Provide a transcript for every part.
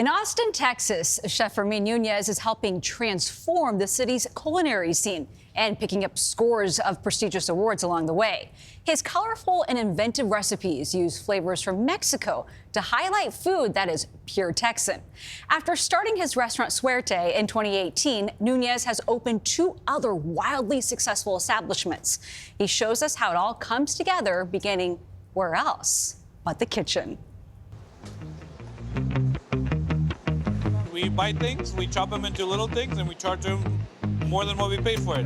In Austin, Texas, Chef Fermin Nunez is helping transform the city's culinary scene and picking up scores of prestigious awards along the way. His colorful and inventive recipes use flavors from Mexico to highlight food that is pure Texan. After starting his restaurant Suerte in 2018, Nunez has opened 2 other wildly successful establishments. He shows us how it all comes together, beginning where else but the kitchen. We buy things, we chop them into little things, and we charge them more than what we paid for it.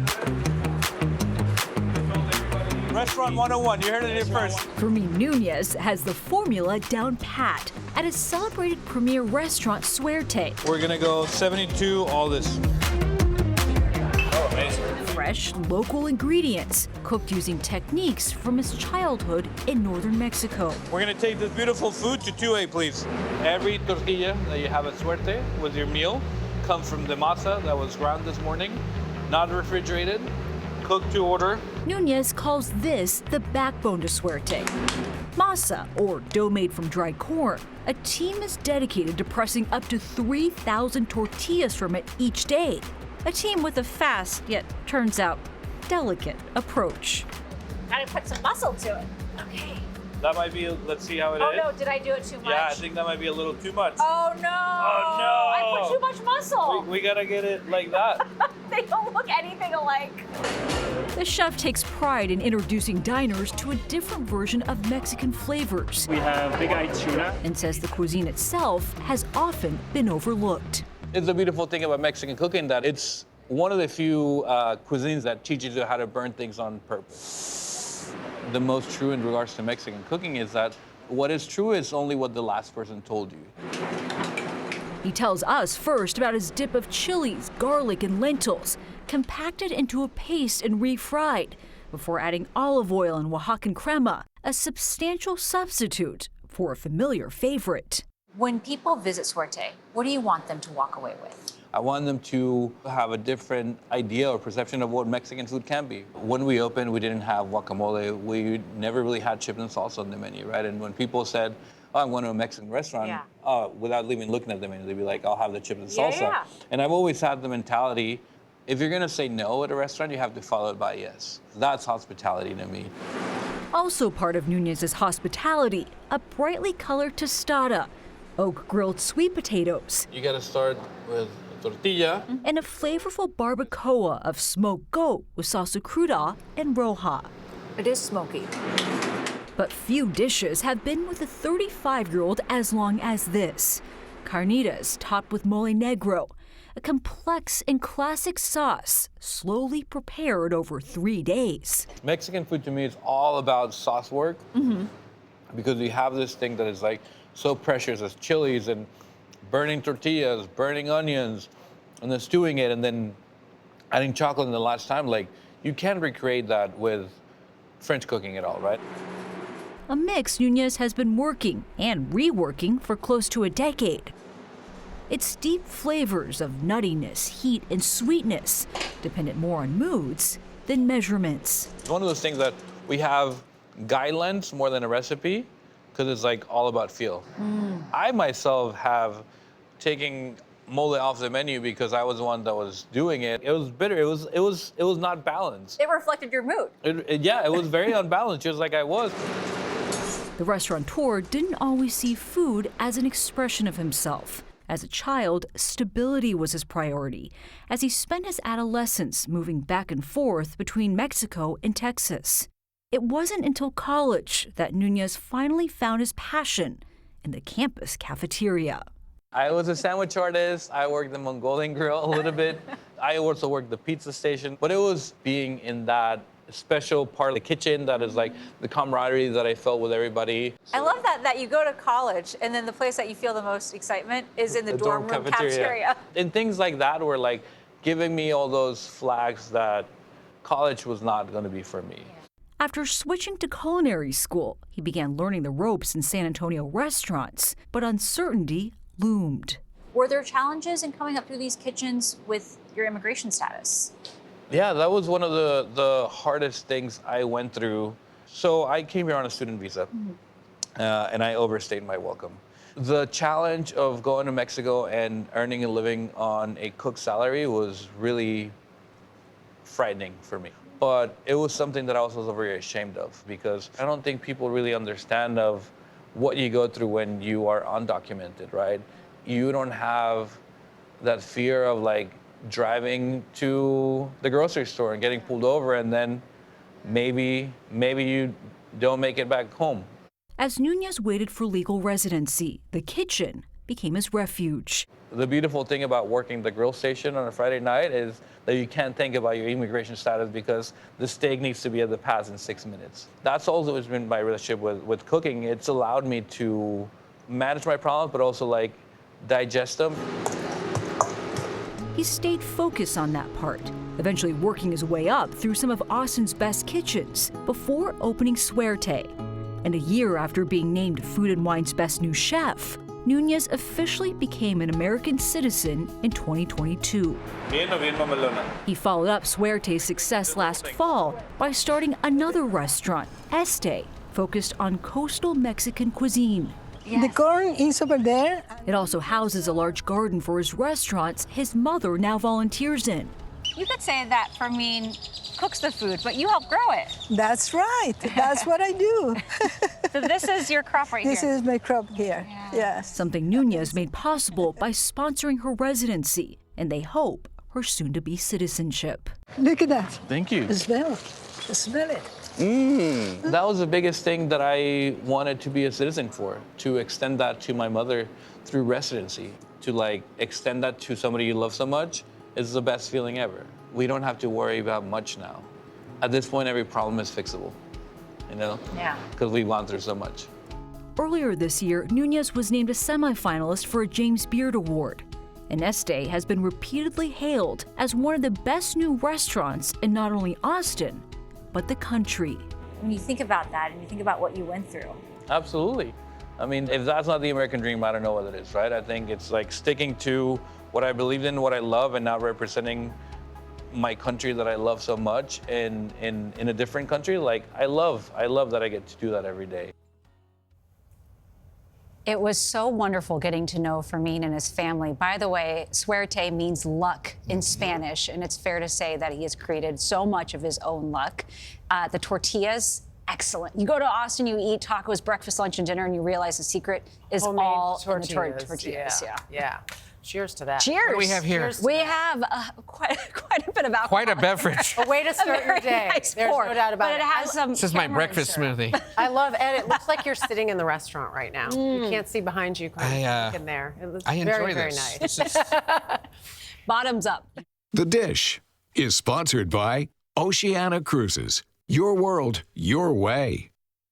Restaurant 101, you heard it here first. Fermin Nunez has the formula down pat at his celebrated premier restaurant Suerte. We're gonna go 72, all this. Oh, amazing. Fresh, local ingredients, cooked using techniques from his childhood in northern Mexico. We're gonna take this beautiful food to 2A, please. Every tortilla that you have at Suerte with your meal comes from the masa that was ground this morning, not refrigerated, cooked to order. Nunez calls this the backbone to Suerte. Masa, or dough made from dried corn. A team is dedicated to pressing up to 3,000 tortillas from it each day. A team with a fast, yet turns out delicate approach. Gotta put some muscle to it. Okay. That might be, let's see how it is. Oh no, did I do it too much? Yeah, I think that might be a little too much. Oh no! Oh no! I put too much muscle. We gotta get it like that. They don't look anything alike. The chef takes pride in introducing diners to a different version of Mexican flavors. We have big-eyed tuna. And says the cuisine itself has often been overlooked. It's the beautiful thing about Mexican cooking that it's one of the few cuisines that teaches you how to burn things on purpose. The most true in regards to Mexican cooking is that what is true is only what the last person told you. He tells us first about his dip of chilies, garlic, and lentils, compacted into a paste and refried, before adding olive oil and Oaxacan crema, a substantial substitute for a familiar favorite. When people visit Suerte, what do you want them to walk away with? I want them to have a different idea or perception of what Mexican food can be. When we opened, we didn't have guacamole. We never really had chips and salsa on the menu, right? And when people said, oh, I'm going to a Mexican restaurant, without even looking at the menu, they'd be like, I'll have the chips and salsa. Yeah. And I've always had the mentality, if you're going to say no at a restaurant, you have to follow it by yes. That's hospitality to me. Also part of Nunez's hospitality, a brightly colored tostada, oak grilled sweet potatoes, You got to start with tortilla. and a flavorful barbacoa of smoked goat with salsa cruda and roja. It is smoky. But few dishes have been with a 35-year-old as long as this. Carnitas topped with mole negro, a complex and classic sauce slowly prepared over 3 days. Mexican food to me is all about sauce work because you have this thing that is like so precious as chilies and burning tortillas, burning onions, and then stewing it and then adding chocolate in the last time. Like, you can't recreate that with French cooking at all, right? A mix Nunez has been working and reworking for close to a decade. Its deep flavors of nuttiness, heat, and sweetness, dependent more on moods than measurements. It's one of those things that we have guidelines more than a recipe because it's like all about feel. I myself have taken mole off the menu because I was the one that was doing it. It was bitter. It was not balanced. It reflected your mood. Yeah, it was very unbalanced, just like I was. The restaurateur didn't always see food as an expression of himself. As a child, stability was his priority, as he spent his adolescence moving back and forth between Mexico and Texas. It wasn't until college that Nunez finally found his passion in the campus cafeteria. I was a sandwich artist. I worked the Mongolian grill a little bit. I also worked the pizza station. But it was being in that special part of the kitchen that is like the camaraderie that I felt with everybody. I love that you go to college and then the place that you feel the most excitement is in the dorm room cafeteria. And things like that were like giving me all those flags that college was not going to be for me. After switching to culinary school, he began learning the ropes in San Antonio restaurants, but uncertainty loomed. Were there challenges in coming up through these kitchens with your immigration status? Yeah, that was one of the hardest things I went through. So I came here on a student visa, and I overstayed my welcome. The challenge of going to Mexico and earning a living on a cook's salary was really frightening for me. But it was something that I was also very ashamed of, because I don't think people really understand of what you go through when you are undocumented, right? You don't have that fear of like driving to the grocery store and getting pulled over, and then maybe you don't make it back home. As Nunez waited for legal residency, the kitchen became his refuge. The beautiful thing about working the grill station on a Friday night is that you can't think about your immigration status because the steak needs to be at the pass in 6 minutes. That's also been my relationship with cooking. It's allowed me to manage my problems, but also like digest them. He stayed focused on that part, eventually working his way up through some of Austin's best kitchens before opening Suerte. And a year after being named Food & Wine's Best New Chef, Nunez officially became an American citizen in 2022. He followed up Suerte's success last fall by starting another restaurant, Este, focused on coastal Mexican cuisine. Yes. The corn is over there. It also houses a large garden for his restaurants his mother now volunteers in. You could say that Fermin cooks the food, but you help grow it. That's right. That's what I do. So this is your crop right This here. is my crop here. Yeah. Yes. Something Nunez made possible by sponsoring her residency, and they hope her soon-to-be citizenship. Look at that. Thank you. Smell. Smell it. That was the biggest thing that I wanted to be a citizen for, to extend that to my mother through residency. To like extend that to somebody you love so much is the best feeling ever. We don't have to worry about much now. At this point, every problem is fixable, you know? Yeah. Because we've gone through so much. Earlier this year, Nunez was named a semifinalist for a James Beard Award. And Este has been repeatedly hailed as one of the best new restaurants in not only Austin, but the country. When you think about that and you think about what you went through. Absolutely. I mean, if that's not the American dream, I don't know what it is, right? I think it's like sticking to what I believed in, what I love, and not representing my country that I love so much in a different country. Like, I love that I get to do that every day. It was so wonderful getting to know Fermin and his family. By the way, suerte means luck in Spanish, and it's fair to say that he has created so much of his own luck. The tortillas, excellent. You go to Austin, you eat tacos, breakfast, lunch, and dinner, and you realize the secret is Homemade all in the tortillas. tortillas. Yeah. Cheers to that. Cheers. What do we have here? We have quite a bit of alcohol. Quite a beverage. A way to start your Very day. nice There's pour, no doubt about but it. it has some. This is my breakfast smoothie. I love, and it looks like you're sitting in the restaurant right now. You can't see behind you, in there. It looks I enjoy very this. nice. This is- Bottoms up. The Dish is sponsored by Oceana Cruises. Your world, your way.